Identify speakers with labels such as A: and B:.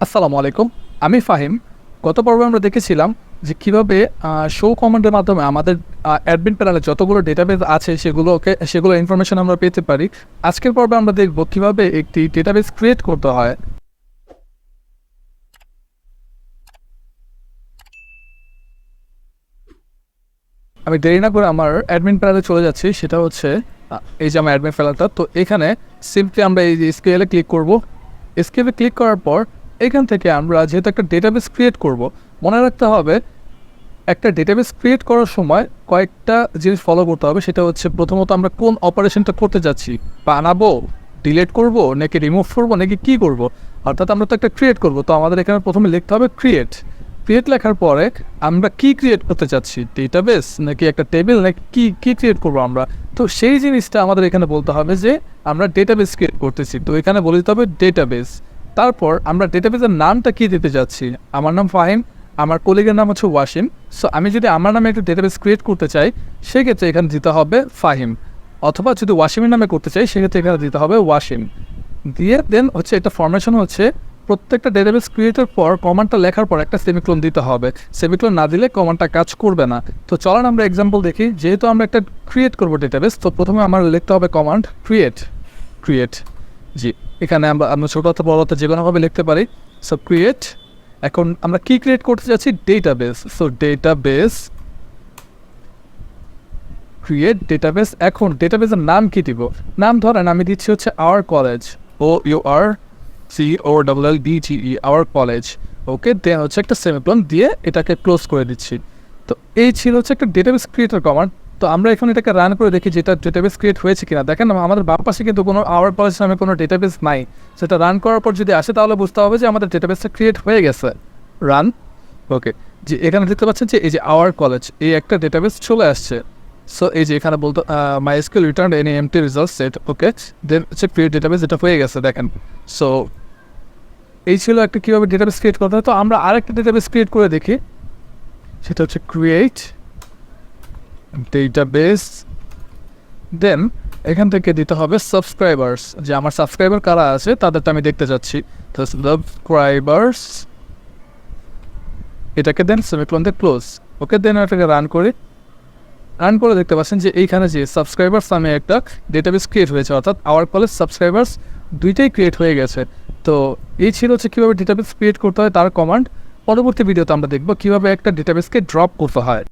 A: আসসালামু আলাইকুম, আমি ফাহিম। গত পর্বে আমরা দেখেছিলাম যে কীভাবে শো কমান্ডের মাধ্যমে আমাদের অ্যাডমিন প্যানেলে যতগুলো ডেটাবেস আছে সেগুলো ইনফরমেশন আমরা পেতে পারি। আজকের পর্বে আমরা দেখব কীভাবে একটি ডেটাবেস ক্রিয়েট করতে হয়। আমি দেরি না করে আমার অ্যাডমিন প্যানেলে চলে যাচ্ছি। সেটা হচ্ছে এই যে আমার অ্যাডমিন প্যানেলটা। তো এখানে সিম্পলি আমরা এই যে স্কেলে ক্লিক করব। স্কেলে ক্লিক করার পর এখান থেকে আমরা যেহেতু একটা ডেটাবেস ক্রিয়েট করব, মনে রাখতে হবে একটা ডেটাবেস ক্রিয়েট করার সময় কয়েকটা জিনিস ফলো করতে হবে। সেটা হচ্ছে প্রথমত আমরা কোন অপারেশনটা করতে যাচ্ছি, বানাবো, ডিলিট করব, নাকি রিমুভ করব, নাকি কী করব। অর্থাৎ আমরা তো একটা ক্রিয়েট করব, তো আমাদের এখানে প্রথমে লিখতে হবে ক্রিয়েট। ক্রিয়েট লেখার পরে আমরা কি ক্রিয়েট করতে চাচ্ছি, ডেটাবেস নাকি একটা টেবিল, নাকি কী ক্রিয়েট করবো আমরা। তো সেই জিনিসটা আমাদের এখানে বলতে হবে যে আমরা ডেটাবেস ক্রিয়েট করতেছি। তো এখানে বলে দিতে হবে ডেটাবেস। তারপর আমরা ডেটাবেসের নামটা কী দিতে যাচ্ছি। আমার নাম ফাহিম, আমার কলিগের নাম হচ্ছে ওয়াসিম। সো আমি যদি আমার নামে একটা ডেটাবেস ক্রিয়েট করতে চাই, সেক্ষেত্রে এখানে দিতে হবে ফাহিম। অথবা যদি ওয়াসিমের নামে করতে চাই, সেক্ষেত্রে এখানে দিতে হবে ওয়াসিম। দিয়ে দেন হচ্ছে এটা ফরমেশন হচ্ছে প্রত্যেকটা ডেটাবেস ক্রিয়েটের পর কমান্ডটা লেখার পর একটা সেমিক্লোন দিতে হবে। সেমিক্লোন না দিলে কমান্ডটা কাজ করবে না। তো চলেন আমরা এক্সাম্পল দেখি। যেহেতু আমরা একটা ক্রিয়েট করবো ডেটাবেস, তো প্রথমে আমার লিখতে হবে কমান্ড ক্রিয়েট। জি, এখানে আমরা ছোটো অথবা বড় অর্থে যে কোনোভাবে লিখতে পারি। So create. এখন আমরা কি ক্রিয়েট করতে যাচ্ছি, database. So database create database. এখন ডেটাবেসের নাম কি দিব? নাম ধরেন আমি দিচ্ছি হচ্ছে our college, OURCOLLEGE, our college. Okay, then হচ্ছে একটা সেমিক্লোন দিয়ে এটাকে ক্লোজ করে দিচ্ছি। তো এই ছিল হচ্ছে একটা ডেটাবেস ক্রিয়েটার কমান্ড। তো আমরা এখন এটাকে রান করে দেখি যেটা ডেটাবেস ক্রিয়েট হয়েছে কিনা। দেখেন আমাদের বাম পাশে কিন্তু কোনো আওয়ার কলেজ নামে কোনো ডেটাবেস নাই। সেটা রান করার পর যদি আসে তাহলে বুঝতে হবে যে আমাদের ডেটাবেসটা ক্রিয়েট হয়ে গেছে। রান। ওকে, যে এখানে দেখতে পাচ্ছেন যে এই যে আওয়ার কলেজ, এই একটা ডেটাবেস চলে আসছে। সো এই যে এখানে বলতো MySQL return any empty result set. Okay, then হচ্ছে ক্রিয়েট ডেটাবেস, এটা হয়ে গেছে দেখেন। সো এই ছিল একটা কীভাবে ডেটাবেস ক্রিয়েট করতে হয়। তো আমরা আরেকটা ডেটাবেস ক্রিয়েট করে দেখি। সেটা হচ্ছে ক্রিয়েট ডেটাবেস। দেন এখান থেকে দিতে হবে সাবস্ক্রাইবার্স, যে আমার সাবস্ক্রাইবার কারা আছে তাদেরটা আমি দেখতে চাচ্ছি। তো সাবস্ক্রাইবার্স, এটাকে দেন সেমিক্লোন দিয়ে ক্লোজ। ওকে, দেন এটাকে রান করে দেখতে পাচ্ছেন যে এইখানে যে সাবস্ক্রাইবার্স নামে একটা ডেটাবেস ক্রিয়েট হয়েছে, অর্থাৎ আওয়ার কলেজ সাবস্ক্রাইবার্স দুইটাই ক্রিয়েট হয়ে গেছে। তো এই ছিল হচ্ছে কীভাবে ডেটাবেস ক্রিয়েট করতে হয় তার কমান্ড। পরবর্তী ভিডিওতে আমরা দেখব কীভাবে একটা ডেটাবেসকে ড্রপ করতে হয়।